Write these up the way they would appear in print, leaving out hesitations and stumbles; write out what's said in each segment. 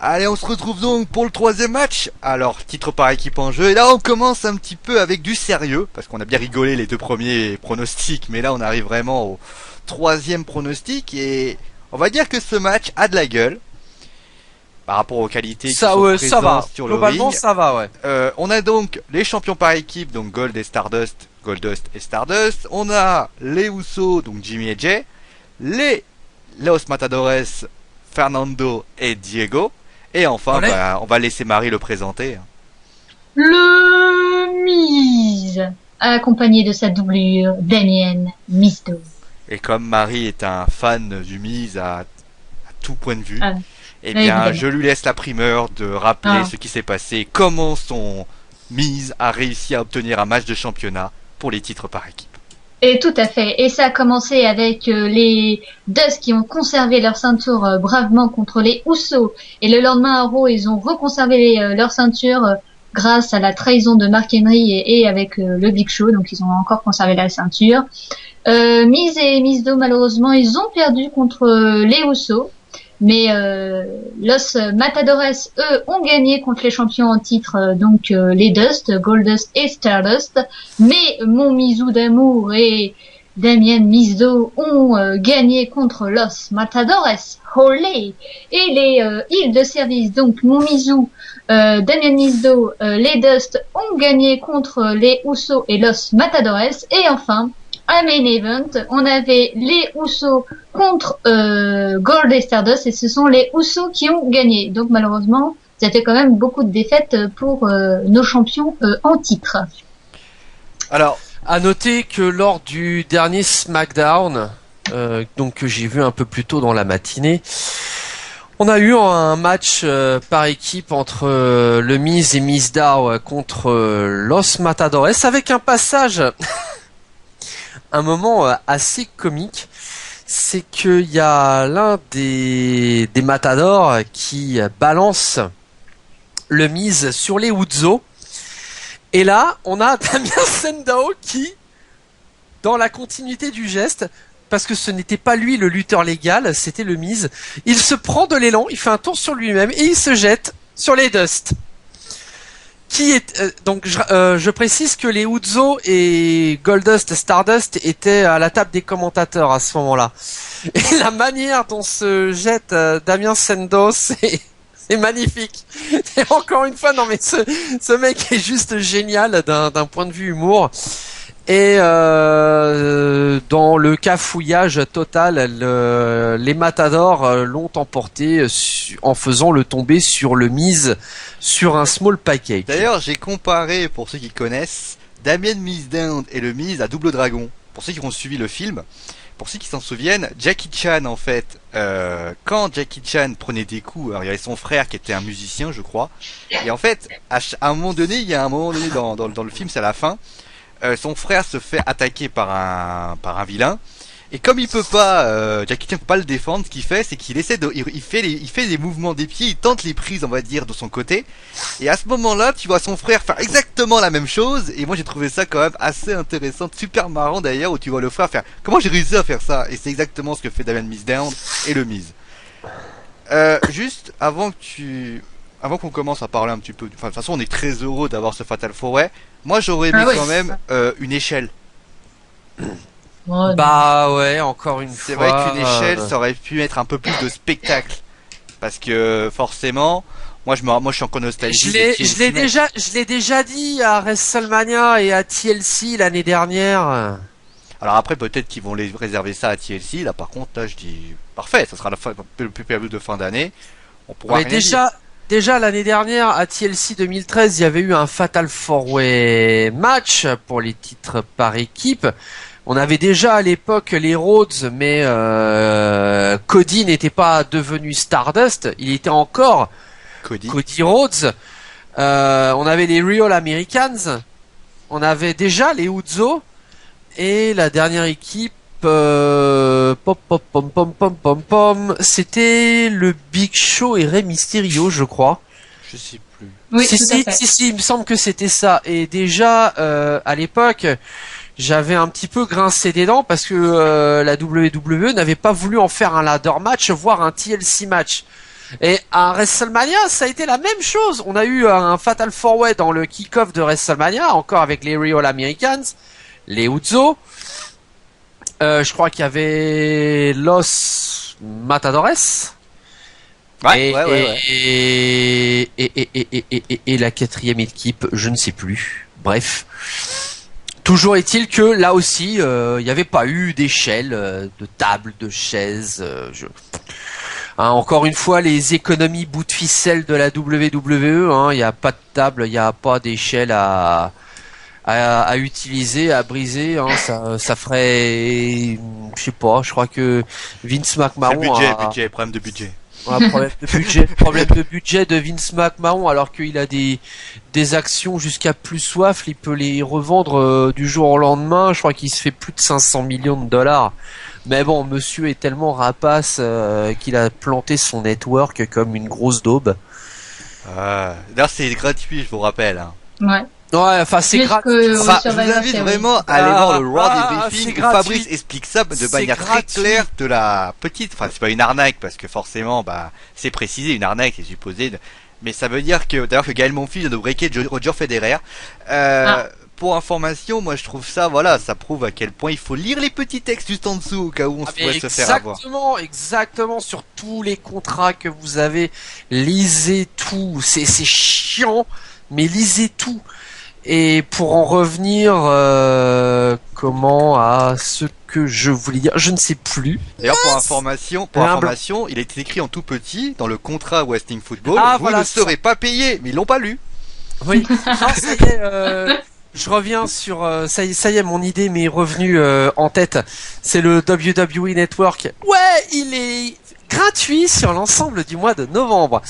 Allez, on se retrouve donc pour le troisième match. Alors, titre par équipe en jeu. Et là, on commence un petit peu avec du sérieux, parce qu'on a bien rigolé les deux premiers pronostics, mais là, on arrive vraiment au troisième pronostic. Et on va dire que ce match a de la gueule par rapport aux qualités qui sont présentes ça va. sur le Globalement, ring. ça va, ouais. On a donc les champions par équipe, donc Gold et Stardust, Goldust et Stardust. On a les Usos, donc Jimmy et Jay. Les Los Matadores, Fernando et Diego. Et enfin, on va laisser Marie le présenter. Le Miz, accompagné de sa doublure, Damien Mizdow. Et comme Marie est un fan du Miz à tout point de vue, eh bien, évidemment. je lui laisse la primeur de rappeler ce qui s'est passé, comment son Miz a réussi à obtenir un match de championnat pour les titres par équipe. Et tout à fait. Et ça a commencé avec les Dust qui ont conservé leur ceinture bravement contre les Usos. Et le lendemain à Raw, ils ont reconservé leur ceinture grâce à la trahison de Mark Henry et avec le Big Show. Donc ils ont encore conservé la ceinture. Miz et Mizdow, malheureusement, ils ont perdu contre les Usos. Mais Los Matadores, eux, ont gagné contre les champions en titre, donc les Dust, Goldust et Stardust. Mais mon Mizu d'amour et Damien Mizdow ont gagné contre Los Matadores. Olé! Et les îles de service, donc mon Mizu, Damien Mizdow, les Dust ont gagné contre les Usos et Los Matadores. Et enfin, à main event, on avait les Usos contre Gold et Stardust et ce sont les Usos qui ont gagné. Donc malheureusement, ça fait quand même beaucoup de défaites pour nos champions en titre. Alors, à noter que lors du dernier SmackDown, donc que j'ai vu un peu plus tôt dans la matinée, on a eu un match par équipe entre le Miz et Mizdow contre Los Matadores avec un passage un moment assez comique, c'est qu'il y a l'un des Matadors qui balance le Miz sur les Usos. Et là, on a Damien Sandow qui, dans la continuité du geste, parce que ce n'était pas lui le lutteur légal, c'était le Miz, il se prend de l'élan, il fait un tour sur lui-même et il se jette sur les Dust. Qui est donc je précise que les Usos et Goldust Stardust étaient à la table des commentateurs à ce moment-là. Et la manière dont se jette Damien Sandow, c'est magnifique. Et encore une fois, non mais ce mec est juste génial d'un point de vue humour. Et dans le cafouillage total, les Matadors l'ont emporté en faisant le tomber sur le Miz sur un small package. D'ailleurs, j'ai comparé, pour ceux qui connaissent, Damien Mizdow et le Miz à Double Dragon. Pour ceux qui ont suivi le film, pour ceux qui s'en souviennent, Jackie Chan, en fait, quand Jackie Chan prenait des coups, alors il y avait son frère qui était un musicien, je crois, et en fait, à un moment donné, il y a un moment donné dans le film, c'est à la fin, son frère se fait attaquer par un vilain, et comme il peut pas, Jackie Chan peut pas le défendre, ce qu'il fait, c'est qu'il essaie il fait des mouvements des pieds, il tente les prises, on va dire, de son côté, et à ce moment-là, tu vois son frère faire exactement la même chose, et moi j'ai trouvé ça quand même assez intéressant, super marrant d'ailleurs, où tu vois le frère faire, comment j'ai réussi à faire ça, et c'est exactement ce que fait Damien Mizdow et le Miz. Juste, avant qu'on commence à parler un petit peu, enfin de toute façon on est très heureux d'avoir ce Fatal 4-Way. Moi j'aurais aimé quand même une échelle. Bah ouais, encore une fois. C'est vrai qu'une échelle ça aurait pu mettre un peu plus de spectacle. Parce que forcément, moi je suis encore nostalgique. Je l'ai déjà dit à WrestleMania et à TLC l'année dernière. Alors après peut-être qu'ils vont les réserver ça à TLC. Là par contre là je dis parfait, ça sera le plus période de fin d'année. On pourra. Mais déjà l'année dernière à TLC 2013, il y avait eu un Fatal 4-Way match pour les titres par équipe. On avait déjà à l'époque les Rhodes, mais Cody n'était pas devenu Stardust, il était encore Cody Rhodes. On avait les Real Americans, on avait déjà les Usos et la dernière équipe c'était le Big Show et Rey Mysterio, je crois. Je sais plus. Oui, si, il me semble que c'était ça. Et déjà à l'époque, j'avais un petit peu grincé des dents parce que la WWE n'avait pas voulu en faire un ladder match, voire un TLC match. Et à WrestleMania, ça a été la même chose. On a eu un Fatal 4-Way dans le kick-off de WrestleMania, encore avec les Real Americans, les Usos. Je crois qu'il y avait Los Matadores. Ouais. Et la quatrième équipe, je ne sais plus. Bref. Toujours est-il que là aussi, il n'y avait pas eu d'échelle, de table, de chaise. Encore une fois, les économies bout de ficelle de la WWE. Il n'y a pas de table, il n'y a pas d'échelle à utiliser, à briser. Ça ferait, je sais pas. Je crois que Vince McMahon. Budget, problème de budget. Problème de budget de Vince McMahon, alors qu'il a des actions jusqu'à plus soif, il peut les revendre du jour au lendemain. Je crois qu'il se fait plus de 500 millions de dollars. Mais bon, monsieur est tellement rapace qu'il a planté son network comme une grosse daube. D'ailleurs, c'est gratuit, je vous rappelle. Hein. Ouais. Ouais, enfin c'est gratuit. Je vous invite vraiment à aller voir le Raw Debriefing où Fabrice explique ça de manière très claire de la petite. Enfin, c'est pas une arnaque parce que forcément, c'est précisé, une arnaque, c'est supposé. Mais ça veut dire que d'ailleurs que Gaël Monfils vient de breaker Roger Federer. Pour information, moi je trouve ça, ça prouve à quel point il faut lire les petits textes juste en dessous au cas où on pourrait se faire avoir. Exactement, sur tous les contrats que vous avez, lisez tout. C'est chiant, mais lisez tout. Et pour en revenir, à ce que je voulais dire, je ne sais plus. D'ailleurs, pour information, il a été écrit en tout petit dans le contrat Wrestling Football. Vous ne serez pas payé, mais ils l'ont pas lu. Oui. Ça y est. Je reviens sur ça y est, mon idée m'est revenue en tête. C'est le WWE Network. Ouais, il est gratuit sur l'ensemble du mois de novembre.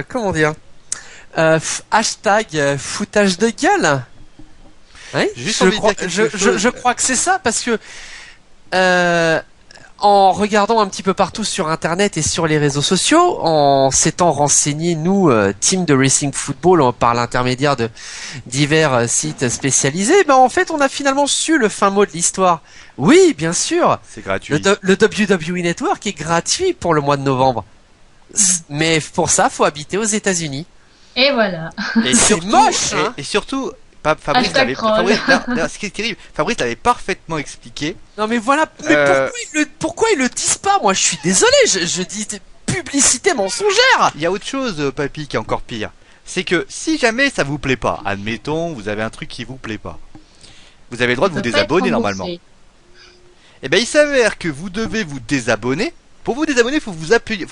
Comment dire? Hashtag foutage de gueule. Oui, je crois que c'est ça parce que en regardant un petit peu partout sur internet et sur les réseaux sociaux, en s'étant renseigné nous, team de Racing Football, par l'intermédiaire de divers sites spécialisés, en fait on a finalement su le fin mot de l'histoire. Oui, bien sûr, c'est gratuit. Le WWE Network est gratuit pour le mois de novembre, mais pour ça faut habiter aux États-Unis. Et voilà. Et c'est moche, hein. Et surtout, Fabrice ce qui est terrible, Fabrice l'avait parfaitement expliqué. Non mais voilà, mais pourquoi ils le disent pas? Moi je suis désolé, je dis publicité mensongère. Il y a autre chose, papy, qui est encore pire. C'est que si jamais ça vous plaît pas, admettons, vous avez un truc qui vous plaît pas, vous avez le droit de vous désabonner normalement. Et il s'avère que vous devez vous désabonner. Pour vous désabonner, il faut vous appeler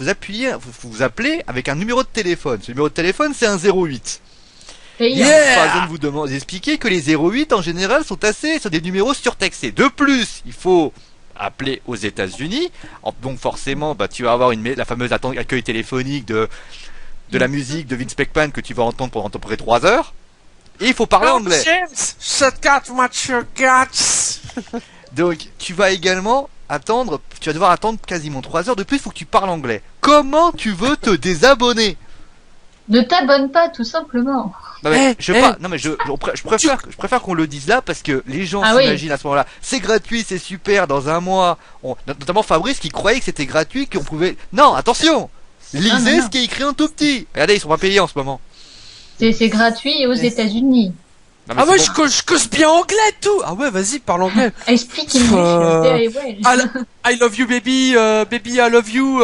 avec un numéro de téléphone. Ce numéro de téléphone, c'est un 08. Pas besoin de vous expliquer que les 08 en général sont des numéros surtaxés. De plus, il faut appeler aux États-Unis. Donc forcément, tu vas avoir la fameuse accueil téléphonique de la musique de Vince McMahon que tu vas entendre pendant à peu près 3 heures. Et il faut parler anglais. Donc tu vas également tu vas devoir attendre quasiment 3 heures de plus, il faut que tu parles anglais. Comment tu veux te désabonner? Ne t'abonne pas, tout simplement. Je préfère qu'on le dise là parce que les gens s'imaginent à ce moment-là, c'est gratuit, c'est super, dans un mois, notamment Fabrice qui croyait que c'était gratuit, qu'on pouvait... Non, attention! Lisez ce qui est écrit en tout petit. Regardez, ils sont pas payés en ce moment. C'est gratuit aux États-Unis. Ah ouais, je cause bien anglais tout. Ah ouais, vas-y, parle anglais. I speak English very well. I love you baby, baby I love you,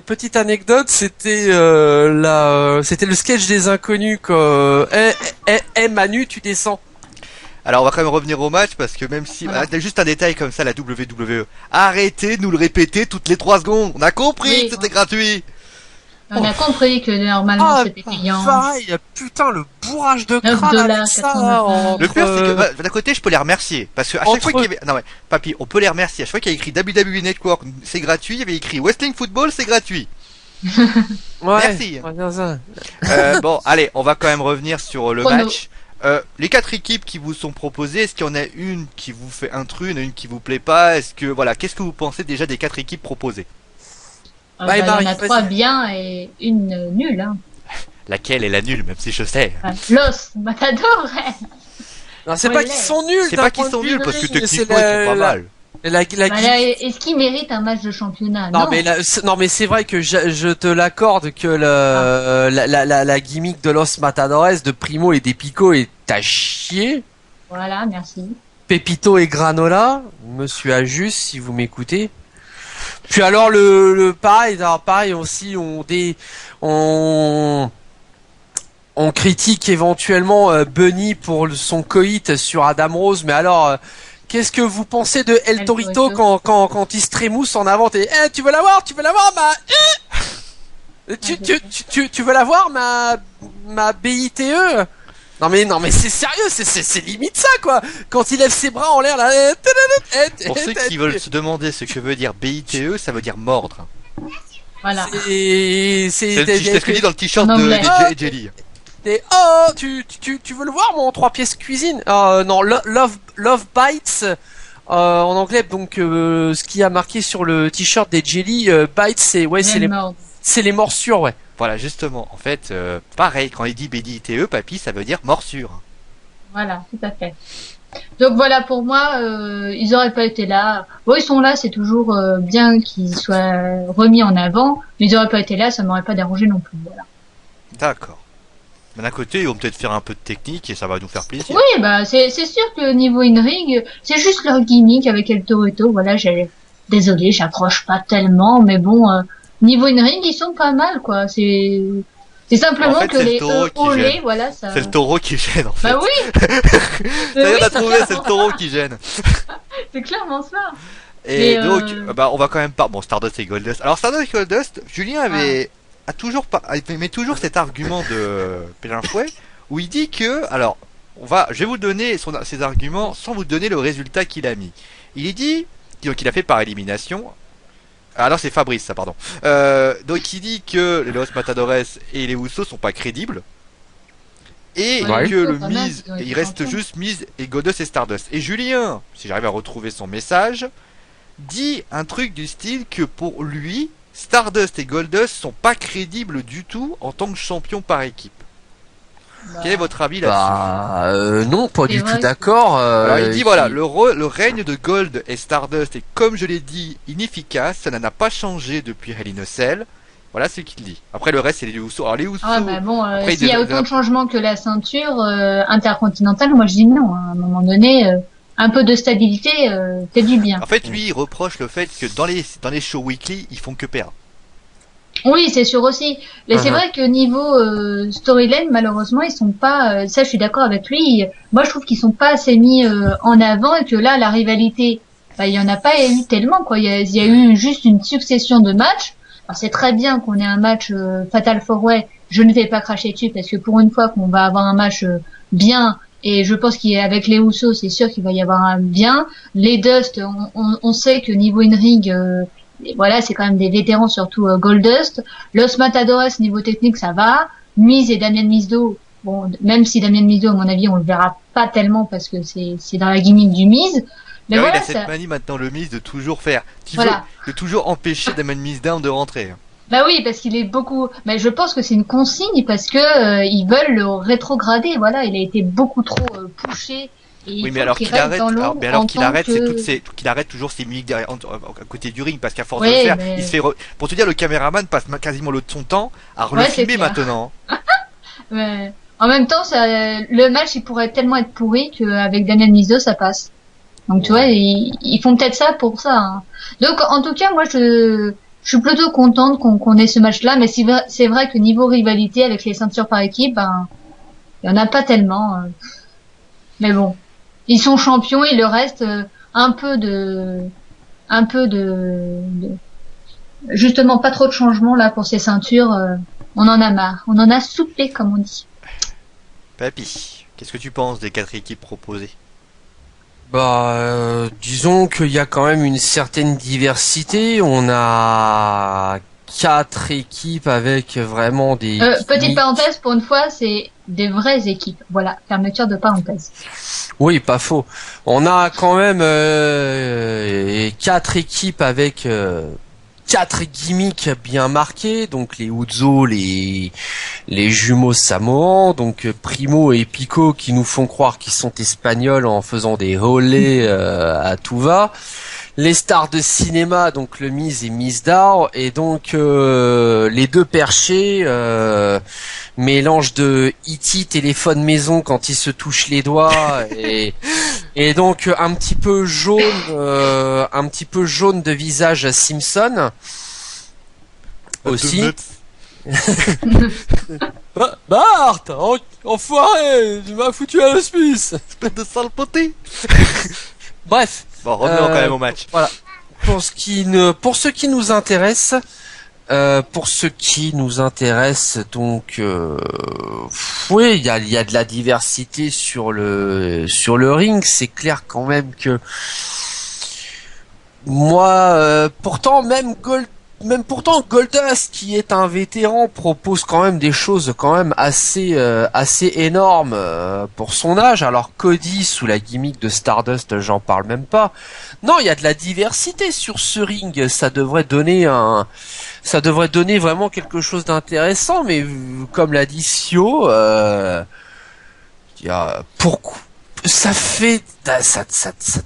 petite anecdote, c'était c'était le sketch des inconnus Manu, tu descends. Alors on va quand même revenir au match parce que même si juste un détail comme ça, la WWE, arrêtez de nous le répéter toutes les 3 secondes. On a compris que c'était gratuit. On a compris que normalement c'était payant. Pareil, putain, le bourrage de crâne avec ça. Le pire c'est que d'un côté je peux les remercier parce que à chaque fois qu'il y avait papy, on peut les remercier. À chaque fois qu'il y a écrit WWE Network, c'est gratuit, il y avait écrit Wrestling Football, c'est gratuit. Merci. Bon, allez, on va quand même revenir sur le match. Les 4 équipes qui vous sont proposées, est-ce qu'il y en a une qui vous fait une qui vous plaît pas? Qu'est-ce que vous pensez déjà des 4 équipes proposées? Il y en a 3 bien et une nulle. Hein. Laquelle est la nulle, même si je sais? Los Matadores. Non, c'est pas qu'ils sont nuls. C'est pas qu'ils sont nuls parce que techniquement ils sont pas mal. Est-ce qu'il mérite un match de championnat? Non, mais c'est vrai que je te l'accorde que la gimmick de Los Matadores, de Primo et des Pico est à chier. Voilà, merci. Pepito et Granola, monsieur Ajus, si vous m'écoutez. Puis alors le pareil aussi, on critique éventuellement Bunny pour son coït sur Adam Rose, mais alors qu'est-ce que vous pensez de El Torito quand il se trémousse en avant et tu veux la voir tu veux la voir ma BITE? Non mais c'est sérieux, c'est limite ça quoi. Quand il lève ses bras en l'air là. Pour ceux qui veulent se demander ce que veut dire BITE, ça veut dire mordre. Voilà. C'est ce que dit dans le t-shirt de Jelly. Tu veux le voir mon 3 pièces cuisine? Non, Love Bites en anglais, donc ce qui a marqué sur le t-shirt des Jelly Bites, c'est les morsures, ouais. Voilà, justement, en fait, pareil, quand il dit BDITE, papy, ça veut dire morsure. Voilà, tout à fait. Donc voilà, pour moi, ils auraient pas été là. Bon, ils sont là, c'est toujours bien qu'ils soient remis en avant, mais ils auraient pas été là, ça m'aurait pas dérangé non plus, voilà. D'accord. Mais d'un côté, ils vont peut-être faire un peu de technique et ça va nous faire plaisir. Oui, bah c'est sûr que niveau in-ring, c'est juste leur gimmick avec El Torito, voilà, désolé, j'accroche pas tellement, mais bon, niveau in-ring, ils sont pas mal, quoi. C'est simplement en fait, que les olé, voilà, ça. C'est le taureau qui gêne, en fait. Bah oui. Ça y est, on a trouvé, c'est le taureau qui gêne. C'est clairement ça. Et donc, on va quand même pas. Bon, Stardust et Goldust. Alors Stardust et Goldust, Julien met toujours cet argument de Pélin Fouet où il dit que, alors, je vais vous donner ses arguments sans vous donner le résultat qu'il a mis. Il dit, donc il a fait par élimination. Alors c'est Fabrice, ça, pardon. Donc il dit que les Los Matadores et les Usos sont pas crédibles. Et que le Miz, il reste juste Miz et Goldust et Stardust. Et Julien, si j'arrive à retrouver son message, dit un truc du style que pour lui, Stardust et Goldust sont pas crédibles du tout en tant que champions par équipe. Quel est votre avis là-dessus? Non, pas du tout d'accord. Alors il dit voilà, le règne de Gold et Stardust est, comme je l'ai dit, inefficace, ça n'a pas changé depuis Hell in a Cell. Voilà ce qu'il dit. Après le reste c'est les Usos. Alors les Usos. Ah bah bon, s'il y a autant de changements que la ceinture intercontinentale, moi je dis non. À un moment donné, un peu de stabilité, fait du bien. En fait, lui, il reproche le fait que dans les shows weekly, ils font que perdre. Oui, c'est sûr aussi. Mais c'est vrai que niveau storyline, malheureusement, ils sont pas. Ça, je suis d'accord avec lui. Moi, je trouve qu'ils sont pas assez mis en avant et que là, la rivalité, il y en a pas eu tellement quoi. Il y a eu juste une succession de matchs. Alors, c'est très bien qu'on ait un match Fatal 4-Way. Je ne vais pas cracher dessus parce que pour une fois qu'on va avoir un match bien. Et je pense qu'avec les Usos, c'est sûr qu'il va y avoir un bien. Les Dust, on sait que niveau in-ring, voilà, c'est quand même des vétérans, surtout Goldust. Los Matadores, niveau technique, ça va. Miz et Damien Mizdow, bon, même si Damien Mizdow, à mon avis, on le verra pas tellement parce que c'est dans la gimmick du Miz. Mais voilà, il a cette manie maintenant, le Miz, de toujours faire, de toujours empêcher Damien Mizdow de rentrer. Bah oui, parce qu'il est beaucoup. Mais je pense que c'est une consigne parce que ils veulent le rétrograder. Voilà, il a été beaucoup trop poussé. Oui, mais alors qu'il arrête, qu'il arrête toujours ses mimiques derrière, à côté du ring, parce qu'à force de le faire, il se fait. Pour te dire, le caméraman passe quasiment son temps à le filmer maintenant. Mais en même temps, le match, il pourrait tellement être pourri qu'avec Damien Mizdow, ça passe. Donc tu vois, ils font peut-être ça pour ça. Hein. Donc en tout cas, moi je suis plutôt contente qu'on ait ce match-là, mais c'est vrai que niveau rivalité avec les ceintures par équipe, il y en a pas tellement. Mais bon. Ils sont champions, il leur reste un peu de justement pas trop de changements là pour ces ceintures. On en a marre, on en a soupé comme on dit. Papy, qu'est-ce que tu penses des 4 équipes proposées? Disons qu'il y a quand même une certaine diversité. On a 4 équipes avec vraiment des. Petite parenthèse, pour une fois, c'est des vraies équipes. Voilà, fermeture de parenthèse. Oui, pas faux. On a quand même 4 équipes avec 4 gimmicks bien marqués, donc les Usos, les jumeaux samoans, donc Primo et Pico qui nous font croire qu'ils sont espagnols en faisant des olés à tout va. les stars de cinéma, donc le Miz et Mizdow, et donc les deux perchés, mélange de E.T. téléphone maison quand il se touche les doigts, et donc un petit peu jaune de visage Simpson aussi. Bart, enfoiré, tu m'as foutu à l'hospice. Espèce de sale poté. Bref. Bon, revenons quand même au match. Voilà. Pour ce qui nous intéresse, donc, oui, il y a de la diversité sur le ring. C'est clair quand même que moi, pourtant Goldust, qui est un vétéran, propose quand même des choses quand même assez énormes pour son âge. Alors Cody sous la gimmick de Stardust, j'en parle même pas. Non, il y a de la diversité sur ce ring. Ça devrait donner vraiment quelque chose d'intéressant. Mais comme l'a dit Sio, pourquoi ça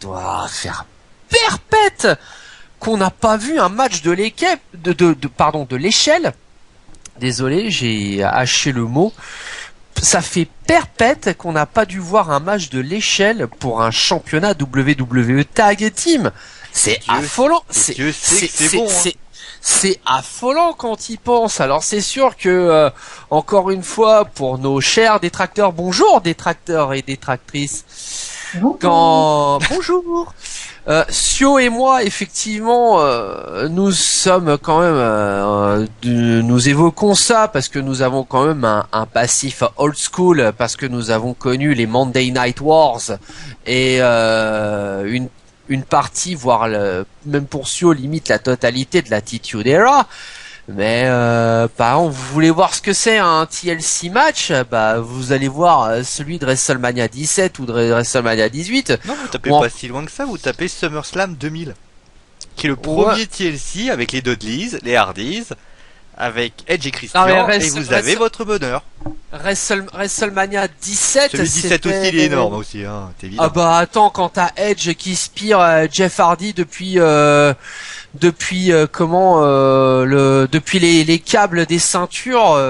doit faire perpète qu'on n'a pas vu un match de l'équipe, de l'échelle. Désolé, j'ai haché le mot. Ça fait perpète qu'on n'a pas dû voir un match de l'échelle pour un championnat WWE Tag Team. C'est affolant. C'est affolant quand il pense. Alors c'est sûr que, encore une fois, pour nos chers détracteurs, bonjour détracteurs et détractrices. Bonjour. Sio et moi, effectivement, nous sommes quand même, nous évoquons ça parce que nous avons quand même un passif old school, parce que nous avons connu les Monday Night Wars et une partie, voire même pour Sio, limite la totalité de l'Attitude Era. Mais par exemple, vous voulez voir ce que c'est un TLC match, bah vous allez voir celui de WrestleMania 17 ou de WrestleMania 18. Non, vous tapez pas si loin que ça, vous tapez SummerSlam 2000, qui est le premier TLC avec les Dudleys, les Hardys, avec Edge et Christian, et vous avez votre bonheur. WrestleMania 17. Celui 17 aussi, il est énorme aussi, hein, t'es évident. Ah bah attends, quand t'as Edge qui spire Jeff Hardy depuis les câbles des ceintures.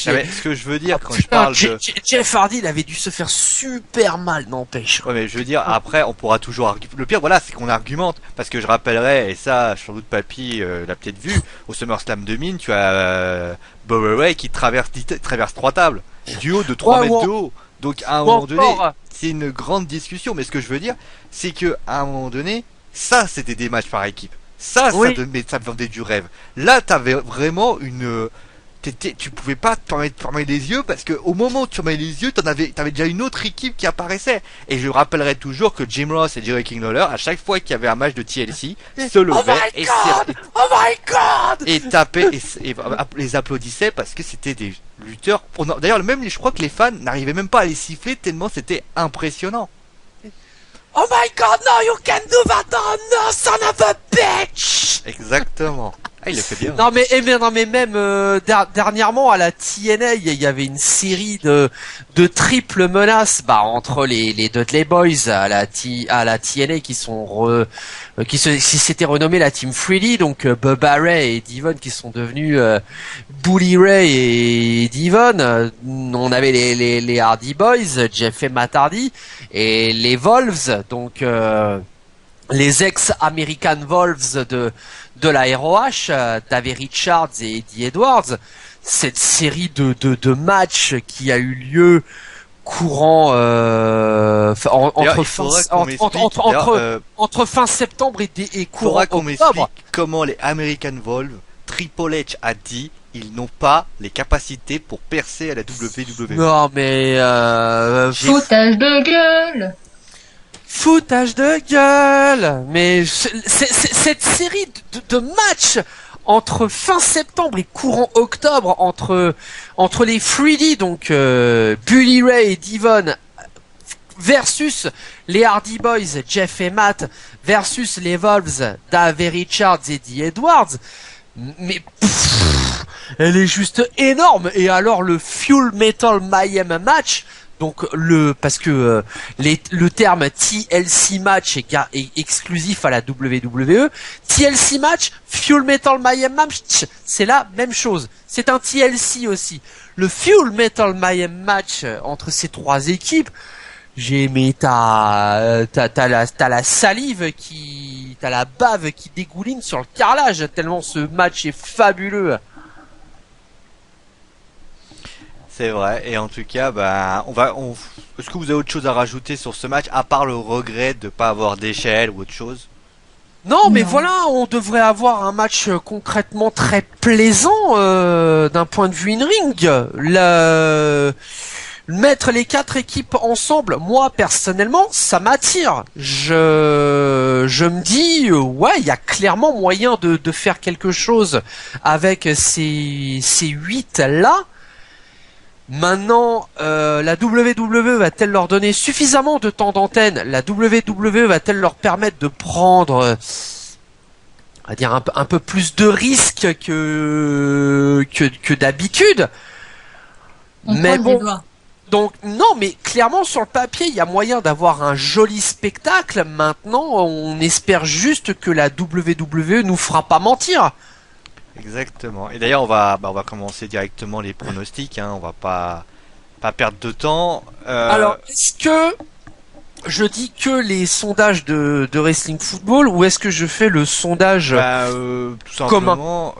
Mais ce que je veux dire quand je parle de Jeff Hardy, il avait dû se faire super mal, n'empêche. Ouais, mais je veux dire, après, on pourra toujours argumenter. Le pire, voilà, c'est qu'on argumente, parce que je rappellerai, et ça, sans doute Papy l'a peut-être vu, au SummerSlam 2000, tu as Bower Ray qui traverse 3 tables, du haut de 3 mètres de haut. Donc à un moment donné, c'est une grande discussion, mais ce que je veux dire, c'est que à un moment donné, ça, c'était des matchs par équipe. Ça vendait du rêve. Là, t'avais vraiment tu pouvais pas te fermer les yeux, parce que au moment où tu fermais les yeux, t'avais déjà une autre équipe qui apparaissait. Et je rappellerai toujours que Jim Ross et Jerry King Lawler, à chaque fois qu'il y avait un match de TLC, se levaient et tapaient et les applaudissaient parce que c'était des lutteurs. D'ailleurs, même je crois que les fans n'arrivaient même pas à les siffler tellement c'était impressionnant. Oh my god, no, you can do that, no, son of a bitch! Exactement. Ah, il le fait bien. Non mais même dernièrement à la TNA, il y avait une série de triples menaces entre les Dudley Boys à la TNA qui s'étaient renommés la Team 3D, donc Bubba Ray et Devon qui sont devenus Bully Ray et Devon. On avait les Hardy Boys, Jeff et Matt Hardy, et les Wolves, donc les ex-American Wolves de la ROH, Davey Richards et Eddie Edwards. Cette série de matchs qui a eu lieu courant entre fin septembre et courant octobre. M'explique comment les American Wolves, Triple H a dit, ils n'ont pas les capacités pour percer à la WWE. Non mais foutage de gueule. Foutage de gueule. Mais cette série de matchs entre fin septembre et courant octobre entre les 3D, donc Bully Ray et Devon, versus les Hardy Boys, Jeff et Matt, versus les Wolves, Davey Richards et Eddie Edwards, mais elle est juste énorme. Et alors le Fuel Metal Mayhem match, Donc parce que le terme TLC match est exclusif à la WWE. TLC match, Fuel Metal Mayhem match, c'est la même chose. C'est un TLC aussi. Le Fuel Metal Mayhem match entre ces trois équipes, j'ai aimé t'as la salive t'as la bave qui dégouline sur le carrelage tellement ce match est fabuleux. C'est vrai, et en tout cas, est-ce que vous avez autre chose à rajouter sur ce match, à part le regret de pas avoir d'échelle ou autre chose? Non, mais voilà, on devrait avoir un match concrètement très plaisant d'un point de vue in-ring. Mettre les quatre équipes ensemble, moi personnellement, ça m'attire. Je me dis, ouais, il y a clairement moyen de faire quelque chose avec ces 8 là. Maintenant, la WWE va-t-elle leur donner suffisamment de temps d'antenne? La WWE va-t-elle leur permettre de prendre, on va dire un peu plus de risques que d'habitude? Mais bon, donc non, mais clairement sur le papier, il y a moyen d'avoir un joli spectacle. Maintenant, on espère juste que la WWE nous fera pas mentir. Exactement. Et d'ailleurs, on va commencer directement les pronostics. On va pas perdre de temps. Alors, est-ce que je dis que les sondages de Wrestling Football ou est-ce que je fais le sondage tout simplement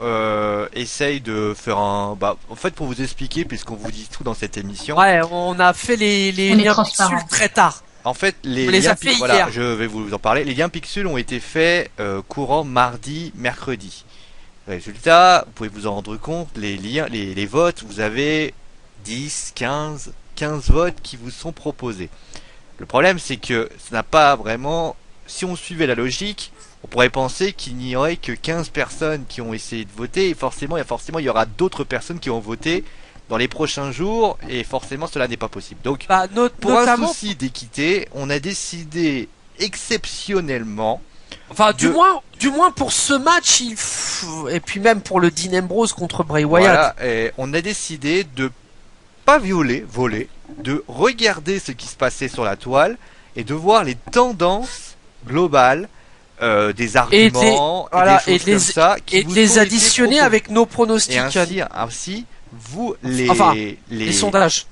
essaye de faire un... en fait, pour vous expliquer, puisqu'on vous dit tout dans cette émission... Ouais, on a fait les liens pixels très tard. En fait, les liens pixels... Voilà, je vais vous en parler. Les liens pixels ont été faits courant mardi, mercredi. Résultat, vous pouvez vous en rendre compte, les votes, vous avez 10, 15 votes qui vous sont proposés. Le problème, c'est que ça n'a pas vraiment... Si on suivait la logique, on pourrait penser qu'il n'y aurait que 15 personnes qui ont essayé de voter, et forcément il y aura d'autres personnes qui ont voté dans les prochains jours, et forcément cela n'est pas possible. Donc, pour un souci d'équité, on a décidé exceptionnellement... Enfin, du moins pour ce match, et puis même pour le Dean Ambrose contre Bray Wyatt. Voilà, et on a décidé de pas voler, de regarder ce qui se passait sur la toile et de voir les tendances globales des arguments et des choses comme ça, et de les additionner avec nos pronostics. Et ainsi vous les sondages,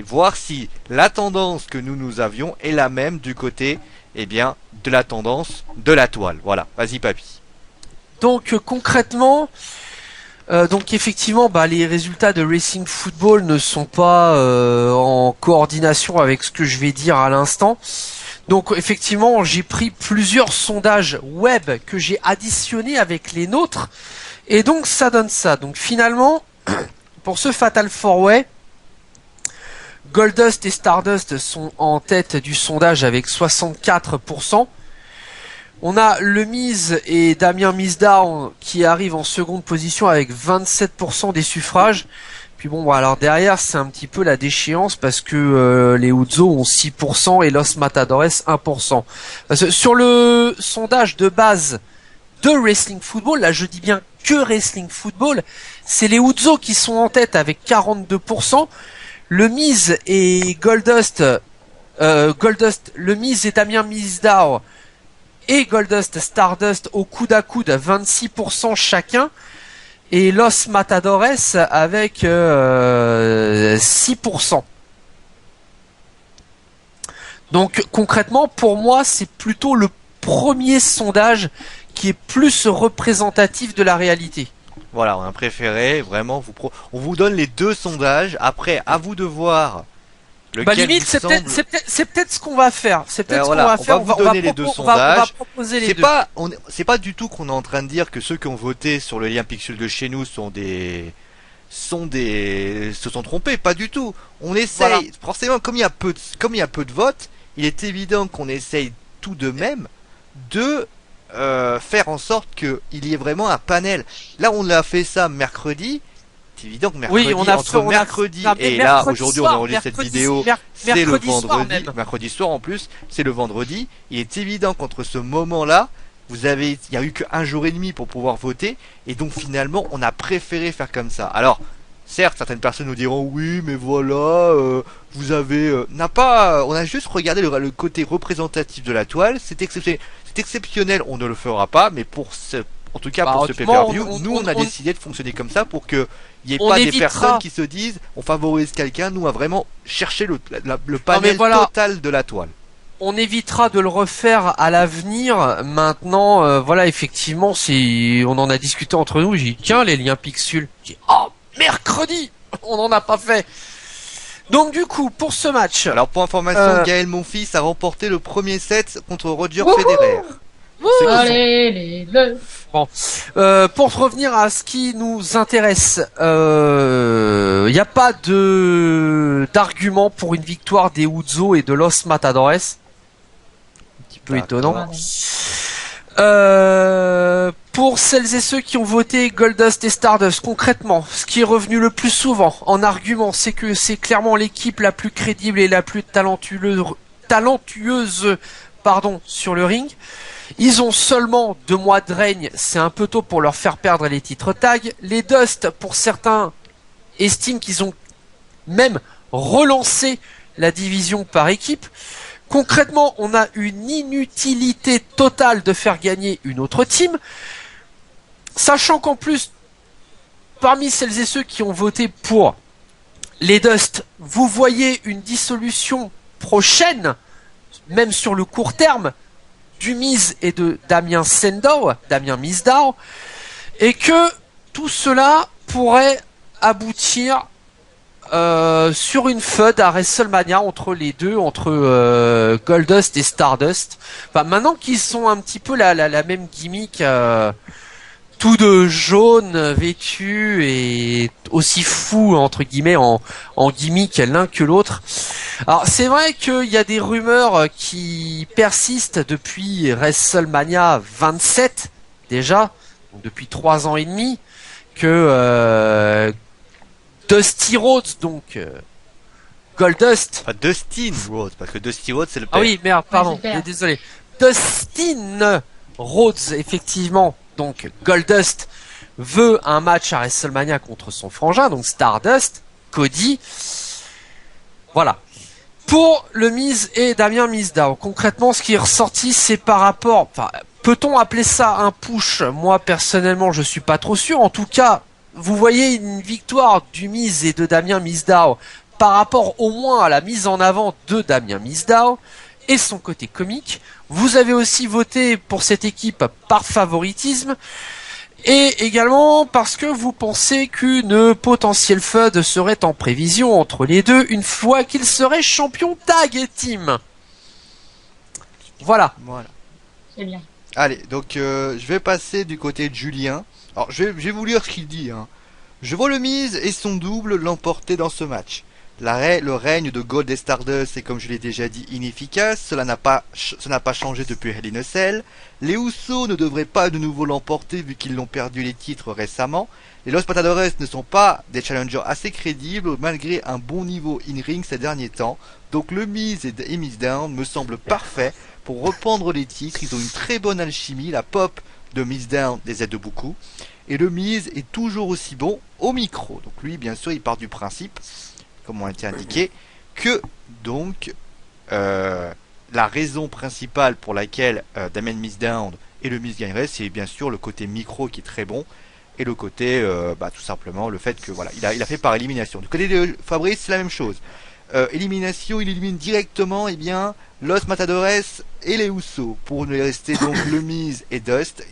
voir si la tendance que nous avions est la même du côté de la tendance de la toile. Voilà, vas-y papy. Donc concrètement, effectivement, les résultats de Racing Football ne sont pas en coordination avec ce que je vais dire à l'instant. Donc effectivement, j'ai pris plusieurs sondages web que j'ai additionnés avec les nôtres, et donc ça donne ça. Donc finalement, pour ce Fatal 4-Way, Goldust et Stardust sont en tête du sondage avec 64%. On a Le Miz et Damien Mizdown qui arrivent en seconde position avec 27% des suffrages. Puis alors derrière c'est un petit peu la déchéance parce que les Usos ont 6% et Los Matadores 1%. Parce que sur le sondage de base de Wrestling Football, là je dis bien que Wrestling Football, c'est les Usos qui sont en tête avec 42%. Le Miz et Goldust, Le Miz et Damien Mizdown et Goldust Stardust au coude à coude à 26% chacun, et Los Matadores avec 6%. Donc concrètement, pour moi, c'est plutôt le premier sondage qui est plus représentatif de la réalité. Voilà, on a préféré vraiment on vous donne les deux sondages. Après, à vous de voir lequel limite, c'est peut-être ce qu'on va faire. C'est peut-être ce qu'on va faire. On va vous donner les deux sondages. On va proposer les deux. C'est pas du tout qu'on est en train de dire que ceux qui ont voté sur le lien Pixel de chez nous se sont trompés. Pas du tout. On essaye. Forcément, comme il y a peu de votes, il est évident qu'on essaye tout de même de faire en sorte qu'il y ait vraiment un panel. Là, on a fait ça mercredi. C'est évident que mercredi, aujourd'hui on enregistre cette vidéo, c'est le vendredi, mercredi soir en plus, c'est le vendredi. Il est évident qu'entre ce moment-là, il y a eu qu'un jour et demi pour pouvoir voter, et donc finalement, on a préféré faire comme ça. Alors, certes, certaines personnes nous diront oui, mais voilà, vous avez, on a juste regardé le côté représentatif de la toile. C'est exceptionnel, on ne le fera pas, mais en tout cas pour ce pay-per-view, nous on a décidé de fonctionner comme ça pour que il n'y ait pas des personnes qui se disent on favorise quelqu'un. Nous on a vraiment cherché le panel total de la toile. On évitera de le refaire à l'avenir. Maintenant, voilà, effectivement, on en a discuté entre nous. J'ai dit tiens, les liens Pixul. J'ai dit mercredi, on n'en a pas fait. Donc du coup, pour ce match. Alors pour information, Gaël Monfils a remporté le premier set contre Roger Federer. Allez, les deux. Bon, pour revenir à ce qui nous intéresse, il n'y a pas d'argument pour une victoire des Usos et de Los Matadores. Un petit peu étonnant. Pour celles et ceux qui ont voté Goldust et Stardust, concrètement, ce qui est revenu le plus souvent en argument, c'est que c'est clairement l'équipe la plus crédible et la plus talentueuse, sur le ring. Ils ont seulement 2 mois de règne, c'est un peu tôt pour leur faire perdre les titres tag. Les Dust, pour certains, estiment qu'ils ont même relancé la division par équipe. Concrètement, on a une inutilité totale de faire gagner une autre team, sachant qu'en plus, parmi celles et ceux qui ont voté pour les Dust, vous voyez une dissolution prochaine, même sur le court terme, du Miz et de Damien Mizdow, et que tout cela pourrait aboutir sur une feud à WrestleMania entre les deux, entre Goldust et Stardust. Enfin, maintenant qu'ils sont un petit peu la même gimmick, tout de jaune, vêtu et aussi fou entre guillemets en gimmick l'un que l'autre. Alors c'est vrai qu'il y a des rumeurs qui persistent depuis WrestleMania 27 déjà, donc depuis 3 ans et demi, que Dusty Rhodes, donc Goldust. Enfin, Dustin Rhodes, parce que Dusty Rhodes c'est le père. Ah oui, merde, pardon, désolé. Dustin Rhodes, effectivement, donc Goldust veut un match à WrestleMania contre son frangin, donc Stardust, Cody. Voilà. Pour le Miz et Damien Mizdow, concrètement, ce qui est ressorti, c'est par rapport, enfin, peut-on appeler ça un push? Moi, personnellement, je suis pas trop sûr. En tout cas, vous voyez une victoire du Miz et de Damien Mizdow par rapport au moins à la mise en avant de Damien Mizdow et son côté comique. Vous avez aussi voté pour cette équipe par favoritisme et également parce que vous pensez qu'une potentielle feud serait en prévision entre les deux une fois qu'ils seraient champions tag team. Voilà. C'est bien. Allez, donc je vais passer du côté de Julien. Alors je vais vous lire ce qu'il dit. Je vois le Miz et son double l'emporter dans ce match. Le règne de Gold et Stardust est, comme je l'ai déjà dit, inefficace. Cela n'a pas changé depuis Hell in a Cell. Les Usos ne devraient pas de nouveau l'emporter vu qu'ils l'ont perdu les titres récemment. Les Los Matadores ne sont pas des challengers assez crédibles malgré un bon niveau in-ring ces derniers temps. Donc le Miz et Mizdow me semblent parfaits pour reprendre les titres. Ils ont une très bonne alchimie. La pop de Mizdow les aide beaucoup. Et le Miz est toujours aussi bon au micro. Donc lui, bien sûr, il part du principe, comme on a été indiqué, que donc la raison principale pour laquelle Damien Mizdow et le Miz gagneraient, c'est bien sûr le côté micro qui est très bon et le côté tout simplement le fait que voilà, il a fait par élimination. Du côté de Fabrice, c'est la même chose. Élimination, il élimine directement Los Matadores et les Usos pour ne rester donc le Miz et Dust.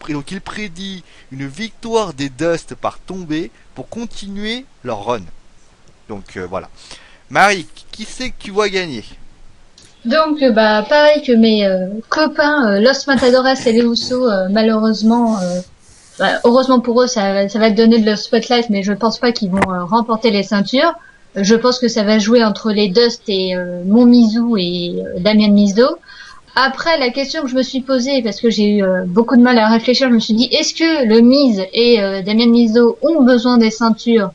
Donc il prédit une victoire des Dust par tombée pour continuer leur run. Donc voilà. Marie, qui c'est que tu vois gagner? Donc pareil que mes copains Los Matadores et les Usos, malheureusement, heureusement pour eux, ça va donner de le spotlight, mais je pense pas qu'ils vont remporter les ceintures. Je pense que ça va jouer entre les Dust et Momizu et Damien Mizdow. Après, la question que je me suis posée, parce que j'ai eu beaucoup de mal à réfléchir, je me suis dit, est-ce que le Miz et Damien Mizdow ont besoin des ceintures?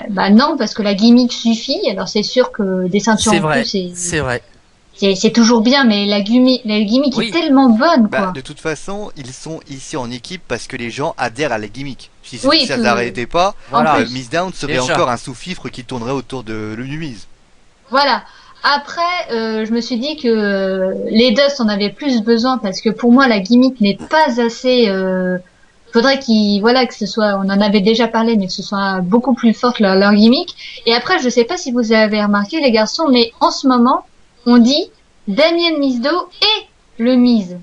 Non, parce que la gimmick suffit. Alors c'est sûr que des ceintures c'est en vrai, plus, c'est vrai. c'est toujours bien, mais la gimmick Oui. est tellement bonne, quoi. Bah, de toute façon, ils sont ici en équipe parce que les gens adhèrent à la gimmick. Si Oui, ça que- n'arrêtait pas, Voilà. Miss Down serait Déjà. encore un sous-fifre qui tournerait autour de Miz. Voilà. Après, je me suis dit que les Dust en avaient plus besoin parce que pour moi la gimmick n'est pas assez. Faudrait que ce soit. On en avait déjà parlé, mais que ce soit beaucoup plus forte leur gimmick. Et après, je sais pas si vous avez remarqué les garçons, mais en ce moment, on dit Damien Mizdow et le Miz,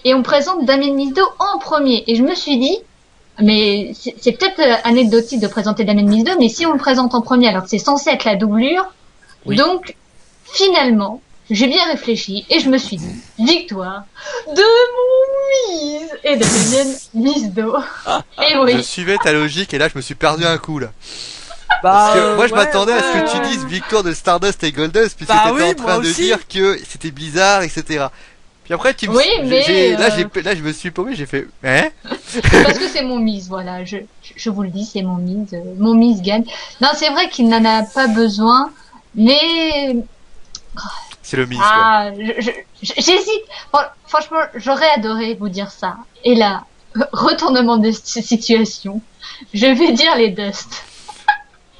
et on présente Damien Mizdow en premier. Et je me suis dit, mais c'est peut-être anecdotique de présenter Damien Mizdow, mais si on le présente en premier, alors que c'est censé être la doublure, Oui. donc finalement, j'ai bien réfléchi et je me suis dit, victoire de mon Miz et de Damien Mizdow. Et Je oui, suivais ta logique et là je me suis perdu un coup là. Bah, Parce que moi je ouais, m'attendais à ce que ouais, tu ouais. dises victoire de Stardust et Goldust puisque Bah t'étais oui, en moi train de aussi. dire que c'était bizarre, etc. Puis après tu me Oui, mais, là je me suis paumé, j'ai fait hein. parce que c'est mon Miz, voilà, je vous le dis, c'est mon Miz gagne. Non, c'est vrai qu'il n'en a pas besoin, mais C'est le Miz quoi. ah, j'hésite. Franchement, j'aurais adoré vous dire ça. Et là, retournement de situation, je vais dire les Dust.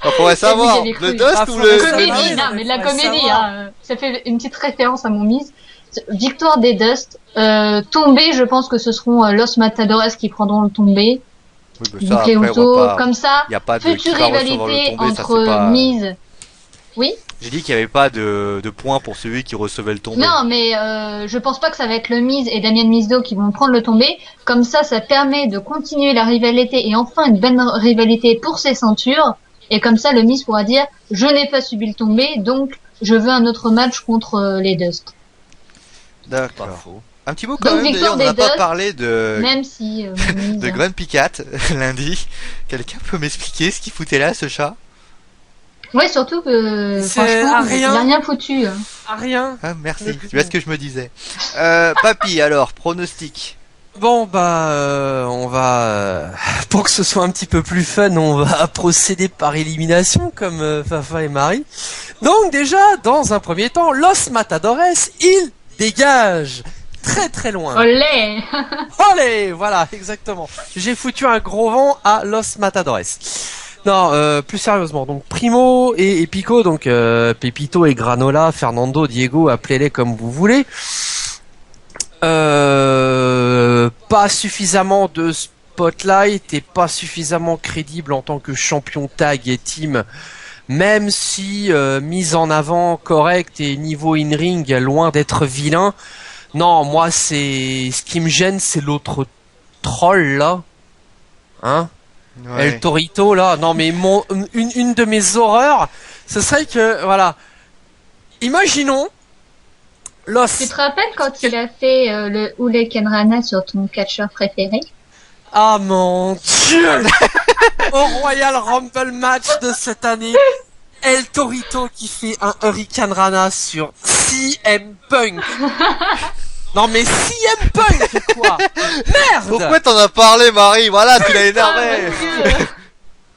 On pourrait savoir j'avais cru. le Dust Ah, ou faut le raison. Comédie, oui, non, mais de la faudrait comédie, savoir. hein. Ça fait une petite référence à mon Miz. Victoire des Dust. Tombé, je pense que ce seront Los Matadores qui prendront le tombé. Oui, bah, Du ça, après, Cléoto, on va pas... comme ça. y a pas de Future qui va recevoir le rivalité tombé, ça, entre c'est pas- Miz. Oui. J'ai dit qu'il n'y avait pas de points pour celui qui recevait le tombé. Non, mais je pense pas que ça va être le Miz et Damien Mizdow qui vont prendre le tombé. Comme ça permet de continuer la rivalité et enfin une bonne rivalité pour ses ceintures. Et comme ça, le Miz pourra dire « Je n'ai pas subi le tombé, donc je veux un autre match contre les Dust. Pas D'accord. faux. Un petit mot quand Donc, même, victoire d'ailleurs, on n'a des pas Dust, parlé de... Même si mon Miz... de Grand Picat lundi. Quelqu'un peut m'expliquer ce qu'il foutait là, ce chat? Ouais, surtout que C'est franchement, à il rien. a rien foutu. Hein. Ah, rien. Ah, merci. Tu vois ce que je me disais. Papy, alors, pronostic. Bon bah on va pour que ce soit un petit peu plus fun, on va procéder par élimination comme Fafa et Marie. Donc déjà dans un premier temps, Los Matadores, ils dégagent très très loin. Olé. Allez, voilà, exactement. J'ai foutu un gros vent à Los Matadores. Non, plus sérieusement, donc Primo et Pico, donc Pepito et Granola, Fernando, Diego, appelez-les comme vous voulez. Pas suffisamment de spotlight et pas suffisamment crédible en tant que champion tag et team, même si mise en avant correcte et niveau in-ring loin d'être vilain. Non, moi c'est ce qui me gêne, c'est l'autre troll là, hein, Ouais. El Torito là. Non mais une de mes horreurs, ce serait que voilà, imaginons Los. Tu te rappelles quand il a fait le Hurricane Rana sur ton catcheur préféré? Ah mon dieu. Au Royal Rumble match de cette année, El Torito qui fait un Hurricane Rana sur CM Punk. Non mais CM Punk quoi. Merde. Pourquoi t'en as parlé, Marie? Voilà, tu l'as Ah, énervé. mon Dieu.